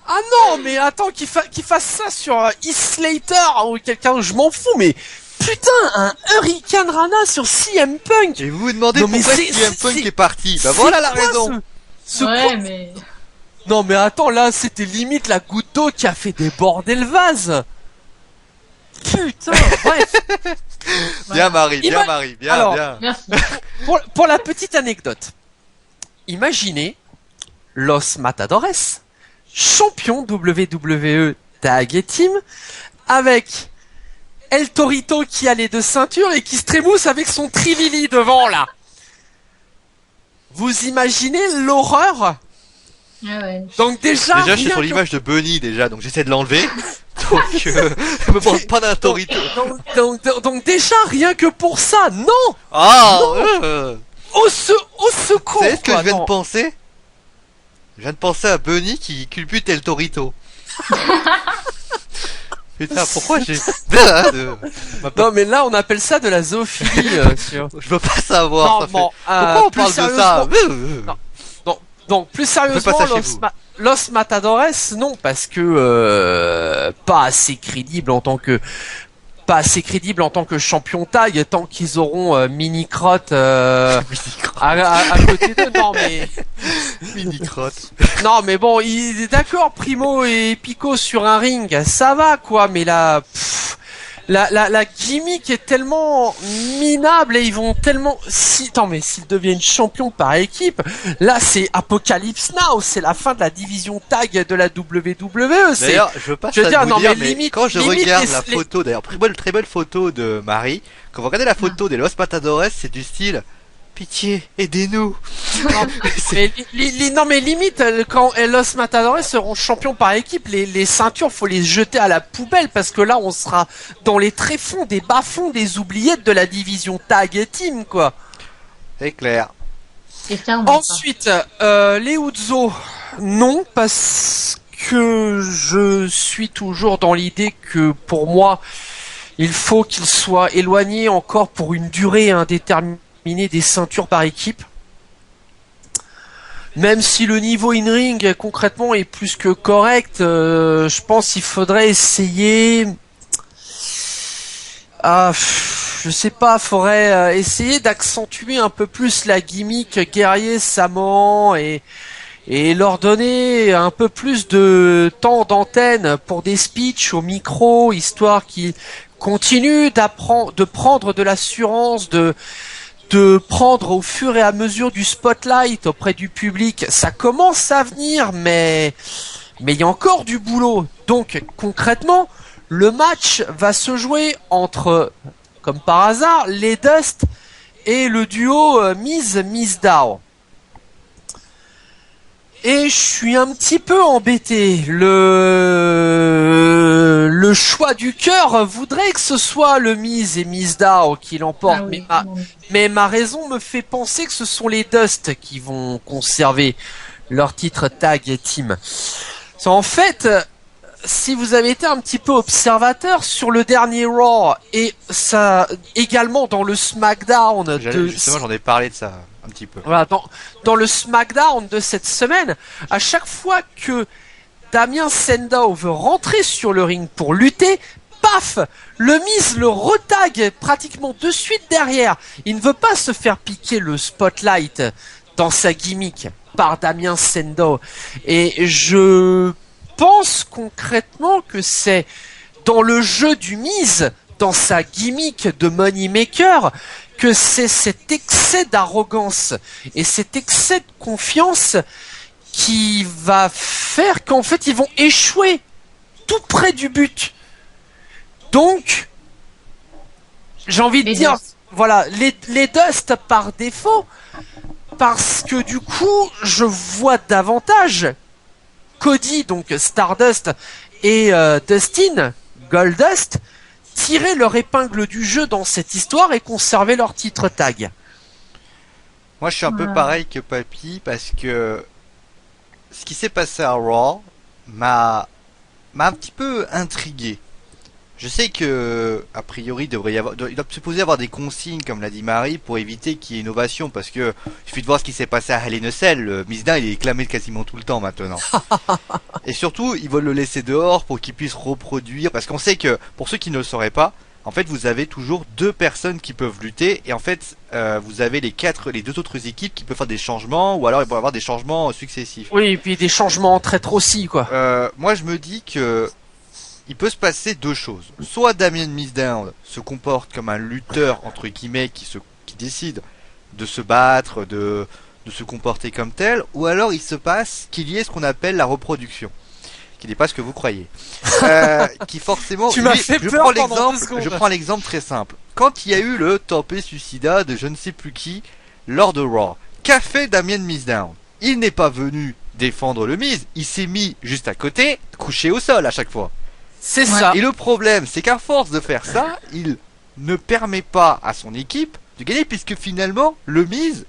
Ah non mais attends qu'il fasse ça sur Heath Slater ou quelqu'un, je m'en fous, mais putain, un Hurricane Rana sur CM Punk. Et vous vous demandez Non, mais pourquoi c'est- CM Punk c'est- est parti. Bah C'est voilà la quoi, raison. ce Ouais, con- mais... Non mais attends, là c'était limite la goutte d'eau qui a fait déborder le vase. Putain, bref. Bien Marie, bien Ima- Marie, bien, Alors, bien. Merci. Pour la petite anecdote, imaginez Los Matadores, champion WWE Tag et Team, avec El Torito qui a les deux ceintures et qui se trémousse avec son Trivili devant là. Vous imaginez l'horreur? Ah ouais. Donc déjà Déjà, je suis rien sur que- l'image de Bunny déjà, donc j'essaie de l'enlever. Donc, je me pense pas d'un Torito. donc déjà rien que pour ça, non, Ah, au secours. Vous savez ce que quoi, je viens non. de penser? Je viens de penser à Bunny qui culbute El Torito. Putain, pourquoi j'ai... Non mais là on appelle ça de la zoophilie sur... Je veux pas savoir. Non, ça fait... bon, Pourquoi on plus parle de ça? sérieusement- Donc plus sérieusement, Fais pas ça chez vous. Los Matadores, non, parce que pas assez crédible en tant que pas assez crédibles en tant que champion tag tant qu'ils auront Mini-Crotte à côté d'eux. Non mais Mini-Crotte. non mais bon, d'accord, Primo et Pico sur un ring, ça va quoi, mais là la gimmick est tellement minable et ils vont tellement mais s'ils deviennent champions par équipe, là c'est Apocalypse Now, c'est la fin de la division tag de la WWE. D'ailleurs, je veux pas dire, vous non, dire, mais mais limite, quand je limite regarde la photo, d'ailleurs, très belle photo de Marie, quand vous regardez la photo des Los Matadores, c'est du style pitié, aidez-nous. Non mais limite quand Los Matadores seront champions par équipe, les ceintures faut les jeter à la poubelle parce que là on sera dans les tréfonds des bas-fonds des oubliettes de la division tag team quoi. C'est clair. Et ça, Ensuite les Uzo, non, parce que je suis toujours dans l'idée que pour moi il faut qu'ils soient éloignés encore pour une durée indéterminée des ceintures par équipe. Même si le niveau in-ring concrètement est plus que correct, je pense qu'il faudrait essayer. Je sais pas, faudrait essayer d'accentuer un peu plus la gimmick guerrier Samoan et leur donner un peu plus de temps d'antenne pour des speeches au micro, histoire qu'ils continuent de prendre de l'assurance, de prendre au fur et à mesure du spotlight auprès du public. Ça commence à venir, mais il y a encore du boulot. Donc concrètement, le match va se jouer entre, comme par hasard, les Dust et le duo Miz Dow. Et je suis un petit peu embêté. Le choix du cœur voudrait que ce soit le Miz et Miz Dow qui l'emportent, mais ma raison me fait penser que ce sont les Dust qui vont conserver leur titre tag team. En fait, si vous avez été un petit peu observateur sur le dernier Raw et ça également dans le SmackDown Justement, j'en ai parlé de ça un petit peu. Voilà, dans le SmackDown de cette semaine, à chaque fois que Damien Sandow veut rentrer sur le ring pour lutter, paf, le Miz le retag pratiquement de suite derrière. Il ne veut pas se faire piquer le spotlight dans sa gimmick par Damien Sandow. Et je pense concrètement que c'est dans le jeu du Miz, dans sa gimmick de Moneymaker, que c'est cet excès d'arrogance et cet excès de confiance qui va faire qu'en fait ils vont échouer tout près du but. Donc, j'ai envie de dire, voilà, les Dust par défaut, parce que du coup, je vois davantage Cody, donc Stardust, et Dustin, Goldust, tirer leur épingle du jeu dans cette histoire et conserver leur titre tag. Moi, je suis un peu pareil que Papy, parce que ce qui s'est passé à Raw m'a un petit peu intrigué. Je sais que, a priori, il doit supposer avoir des consignes, comme l'a dit Marie, pour éviter qu'il y ait innovation, parce que, il suffit de voir ce qui s'est passé à Hell in a Cell, Miz Down, il est clamé quasiment tout le temps maintenant. Et surtout, ils veulent le laisser dehors pour qu'il puisse reproduire, parce qu'on sait que, pour ceux qui ne le sauraient pas, en fait, vous avez toujours 2 personnes qui peuvent lutter, et en fait, vous avez les 2 autres équipes qui peuvent faire des changements, ou alors il peut y avoir des changements successifs. Oui, et puis des changements en traître aussi, quoi. Moi, je me dis que il peut se passer 2 choses. Soit Damien Mizdown se comporte comme un lutteur, entre guillemets, qui décide de se battre, de se comporter comme tel, ou alors il se passe qu'il y ait ce qu'on appelle la reproduction, qui n'est pas ce que vous croyez. Qui forcément... Tu m'as fait peur pendant 2 secondes. Je prends l'exemple très simple. Quand il y a eu le Torpé Suicida de je ne sais plus qui, lors de Raw, qu'a fait Damien Mizdown? Il n'est pas venu défendre le Miz, il s'est mis juste à côté, couché au sol à chaque fois. C'est ça. Et le problème, c'est qu'à force de faire ça, il ne permet pas à son équipe de gagner, puisque finalement, le Miz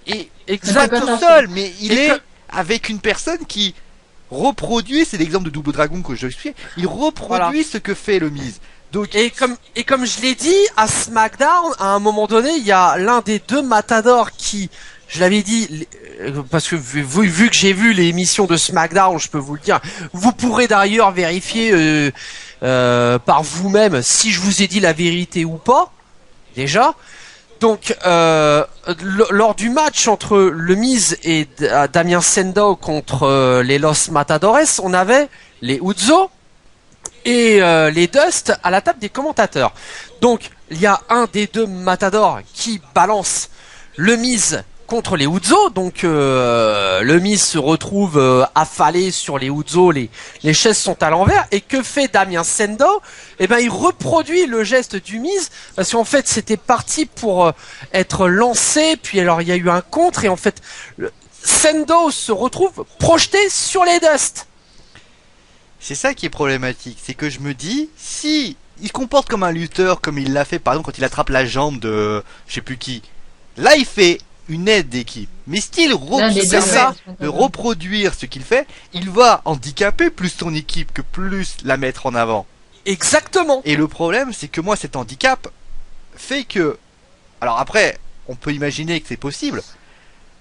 est tout seul, mais il est avec une personne qui reproduit, c'est l'exemple de Double Dragon que je suis, il reproduit ce que fait le Miz. Donc, et comme je l'ai dit, à SmackDown, à un moment donné, il y a l'un des 2 matadors qui, je l'avais dit, parce que vu que j'ai vu l'émission de SmackDown, je peux vous le dire. Vous pourrez d'ailleurs vérifier par vous-même si je vous ai dit la vérité ou pas, déjà. Donc, lors du match entre le Miz et Damien Sandow contre les Los Matadores, on avait les Usos et les Dust à la table des commentateurs. Donc, il y a un des deux Matadors qui balance le Miz contre les Usos. Donc, le Miz se retrouve affalé sur les Usos, les chaises sont à l'envers. Et que fait Damien Sandow? Eh ben, il reproduit le geste du Miz, parce qu'en fait, c'était parti pour être lancé, puis alors il y a eu un contre, et en fait, Sandow se retrouve projeté sur les Dust. C'est ça qui est problématique, c'est que je me dis, si il se comporte comme un lutteur, comme il l'a fait par exemple quand il attrape la jambe de je sais plus qui, là il fait une aide d'équipe. Mais s'il de reproduire ce qu'il fait, il va handicaper plus son équipe que plus la mettre en avant. Exactement. Et le problème, c'est que moi, cet handicap fait que... Alors après, on peut imaginer que c'est possible.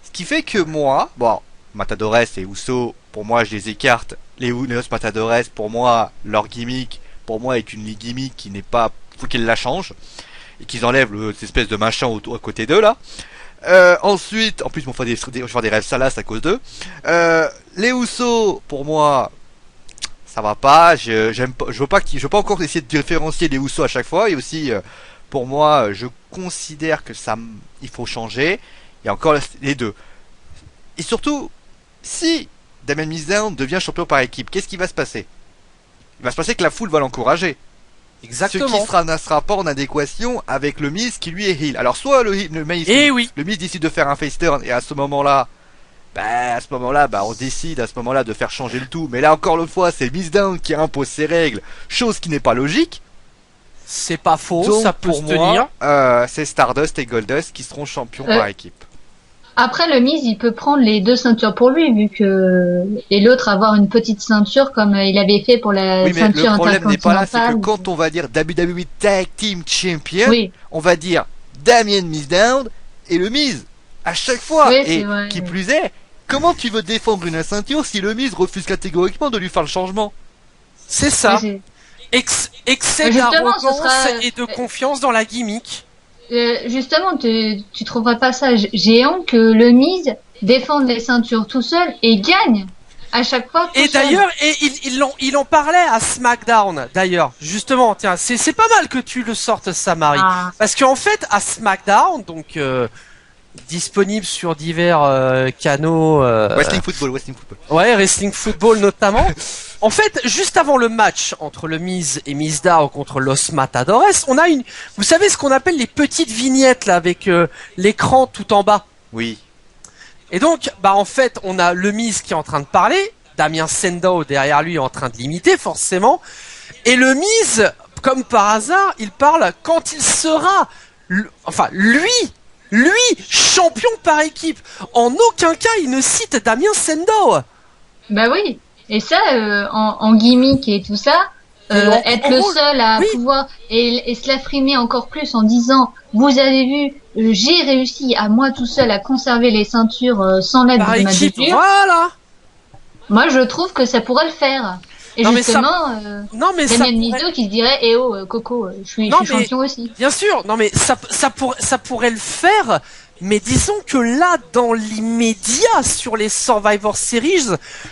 Ce qui fait que moi... Bon, Matadores et Uso, pour moi, je les écarte. Les Los Matadores, pour moi, leur gimmick, pour moi, est une gimmick qui n'est pas... Faut qu'ils la changent. Et qu'ils enlèvent cette espèce de machin à côté d'eux, là. Ensuite, en plus, je vais faire des rêves salaces à cause d'eux. Les Usos, pour moi... Ça va pas, je veux pas encore essayer de différencier les Usos à chaque fois, et aussi pour moi je considère que il faut changer. Il y a encore les deux. Et surtout, si Damien Mizdown devient champion par équipe, qu'est-ce qui va se passer? Il va se passer que la foule va l'encourager. Exactement. Ce qui ne sera pas en adéquation avec le Miz qui lui est heel. Alors soit le Miz décide de faire un face turn, et à ce moment-là, on décide à ce moment-là de faire changer le tout. Mais là encore une fois, c'est Mizdown qui impose ses règles, chose qui n'est pas logique. C'est pas faux, donc, ça peut pour se moi, tenir. C'est Stardust et Goldust qui seront champions par équipe. Après, le Miz, il peut prendre les deux ceintures pour lui, vu que et l'autre avoir une petite ceinture comme il avait fait pour la oui, mais ceinture le problème n'est pas là, c'est que intercontinentale. quand on va dire WWE Tag Team Champion, Oui. on va dire Damien Mizdown et le Miz à chaque fois. Oui, et vrai, qui oui. plus est, comment tu veux défendre une ceinture si le Miz refuse catégoriquement de lui faire le changement? C'est ça. Oui, Excès Justement, d'arrogance ce sera- et de confiance dans la gimmick. justement, tu trouverais pas ça géant que le Miz défende les ceintures tout seul et gagne à chaque fois tout Et seul. d'ailleurs, il en parlait à SmackDown. D'ailleurs, justement, tiens, c'est pas mal que tu le sortes, ça, Marie, Ah. parce qu'en fait, à SmackDown, donc disponible sur divers canaux. Wrestling Football. Ouais, Wrestling Football notamment. En fait, juste avant le match entre le Miz et Mizdow contre Los Matadores, on a vous savez ce qu'on appelle les petites vignettes là avec l'écran tout en bas. Oui. Et donc, en fait, on a le Miz qui est en train de parler, Damien Sandow derrière lui en train de l'imiter forcément, et le Miz, comme par hasard, il parle quand il sera, lui, champion par équipe. En aucun cas, il ne cite Damien Sandow. Bah oui. Et ça, en gimmick et tout ça, être le seul à pouvoir et se l'affirmer encore plus en disant, vous avez vu, j'ai réussi à moi tout seul à conserver les ceintures sans l'aide Par de ma équipe, doublure. voilà. Moi, je trouve que ça pourrait le faire. Et Non, mais justement, Non mais ça Damien Mizdow qui se dirait, eh oh, Coco, je suis champion aussi. bien sûr, non mais ça pourrait le faire, mais disons que là dans l'immédiat sur les Survivor Series,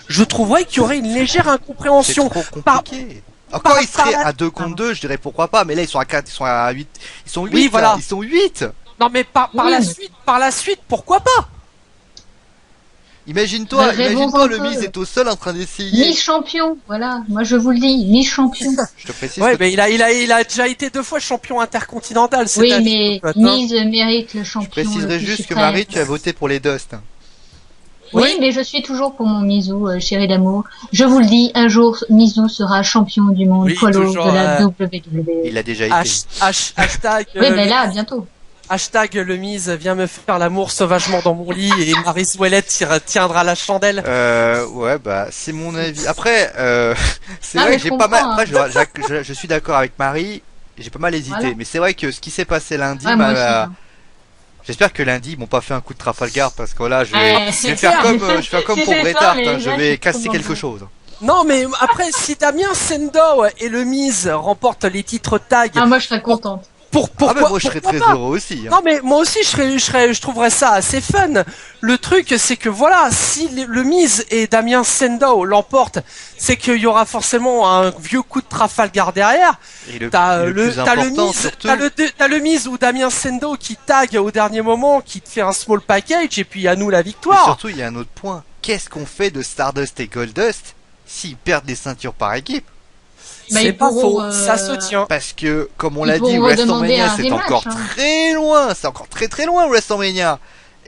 je trouverais qu'il y aurait une légère C'est incompréhension. trop compliqué. Encore ils seraient à 2 contre 2, je dirais pourquoi pas, mais là ils sont à 4, ils sont à 8, ils sont 8, Oui, voilà. là, ils sont 8. Non mais par la suite, pourquoi pas? Bah, rêvons un le peu. Miz est au sol en train d'essayer. Mi-champion, voilà. Moi, je vous le dis, mi-champion. Je te précise. Ouais, que- mais il a déjà été 2 fois champion intercontinental. Oui, c'est-à-dire, mais en fait, Miz mérite le Je champion. préciserai le plus juste que suprême. Marie, tu as voté pour les Dust. Oui, mais je suis toujours pour mon Mizou, chéri d'amour. Je vous le dis, un jour, Mizou sera champion du monde Oui, poids lourd toujours, de la WWE. Il a déjà été. Hashtag. Oui, mais là, bientôt. Hashtag le Miz vient me faire l'amour sauvagement dans mon lit et Marie Ouellette tiendra la chandelle. Ouais, bah, c'est mon avis. Après, c'est Ah, vrai mais que j'ai je pas mal, comprends, après, je suis d'accord avec Marie, j'ai pas mal hésité, Voilà. mais c'est vrai que ce qui s'est passé lundi Ah, moi aussi, hein. j'espère que lundi, ils m'ont pas fait un coup de Trafalgar, parce que là, je vais Ouais, faire c'est clair. comme, je vais faire comme Si pour c'est Bret ça, Hart, mais hein, je là, vais c'est casser trop quelque bon. chose. Non, mais après, si Damien Sandow et le Miz remportent les titres tag, Ah, moi, je serais contente. pourquoi moi je serais très pas heureux aussi. Hein. Non, mais moi aussi, je trouverais ça assez fun. Le truc, c'est que voilà, si le Miz et Damien Sandow l'emportent, c'est qu'il y aura forcément un vieux coup de Trafalgar derrière. Et le T'as plus important, surtout. t'as le Miz ou Damien Sandow qui tag au dernier moment, qui te fait un small package, et puis à nous la Et victoire. surtout, il y a un autre point. Qu'est-ce qu'on fait de Stardust et Goldust s'ils perdent des ceintures par équipe? Bah, C'est ils pas pourront, faux, ça se tient. Parce que, comme on Ils l'a dit, pourront redemander WrestleMania un c'est rematch, encore hein. très loin. C'est encore très très loin WrestleMania.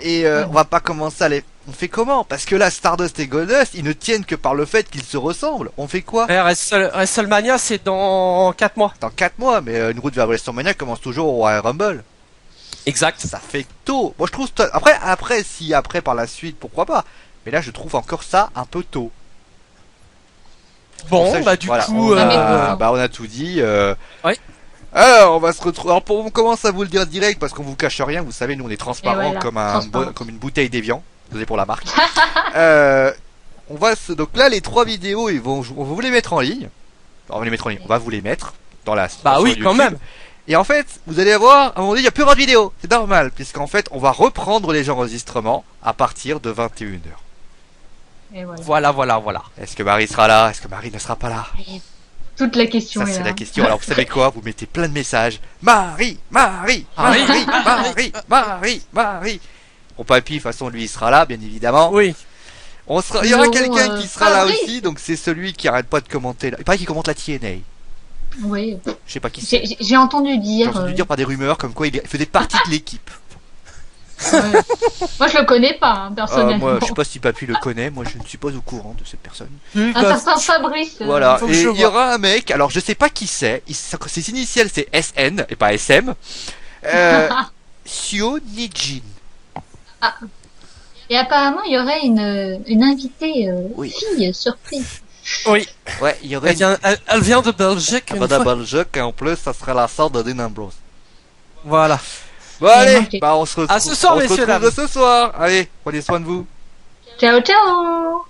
Et on va pas commencer à les... On fait comment? Parce que là, Stardust et Goldust, ils ne tiennent que par le fait qu'ils se ressemblent. On fait quoi? WrestleMania, c'est dans 4 mois. Dans 4 mois, mais une route vers WrestleMania commence toujours au Royal Rumble. Exact. Ça fait tôt. Moi, je trouve... Après, par la suite, pourquoi pas? Mais là, je trouve encore ça un peu tôt. Bon, Pour ça, bah je- du voilà, coup, on a- on a tout dit. Oui. Alors, on va se retrouver. Alors, on commence à vous le dire direct parce qu'on vous cache rien. Vous savez, nous, on est transparent Et voilà, comme transparent. comme une bouteille d'Evian. Désolé pour la marque. Donc là, les 3 vidéos, on va vous les mettre en ligne. On va les mettre en ligne. On va vous les mettre dans la. bah sur oui, YouTube. quand même. Et en fait, vous allez voir, à un moment donné, il n'y a plus de vidéo. C'est normal, puisqu'en fait, on va reprendre les enregistrements à partir de 21h. Et voilà. Voilà. Est-ce que Marie sera là? Est-ce que Marie ne sera pas là? Toute la question Ça, est c'est là. la question. Alors, vous savez quoi? Vous mettez plein de messages. Marie. Bon, papy, de toute façon, lui, il sera là, bien évidemment. Oui. Il y aura Non, quelqu'un qui sera là Fabrice. aussi, donc c'est celui qui arrête pas de commenter. Il paraît qu'il commente la TNA. Oui. Je sais pas qui c'est. J'ai entendu J'ai dire. entendu dire par des rumeurs comme quoi il faisait partie de l'équipe. Ouais. Moi, je le connais pas, hein, personnellement. Moi, je sais pas si papy le connaît. Moi, je ne suis pas au courant de cette personne. Un certain Fabrice. Voilà. faut que Et je il y vois. aura un mec. Alors, je sais pas qui c'est. Ses initiales, c'est SN et pas SM. Sio Nijin. Et apparemment, il y aurait une invitée Oui. fille surprise. Oui. Ouais, il y aurait. Elle vient de Belgique. une Madame fois. Belgique, et en plus, ça sera la sœur de Dean Ambrose. Voilà. Bon, Et allez, moi, j'ai- on se retrouve. À ce soir, on se messieurs, retrouve dames. ce soir. Allez, prenez soin de vous. Ciao, ciao!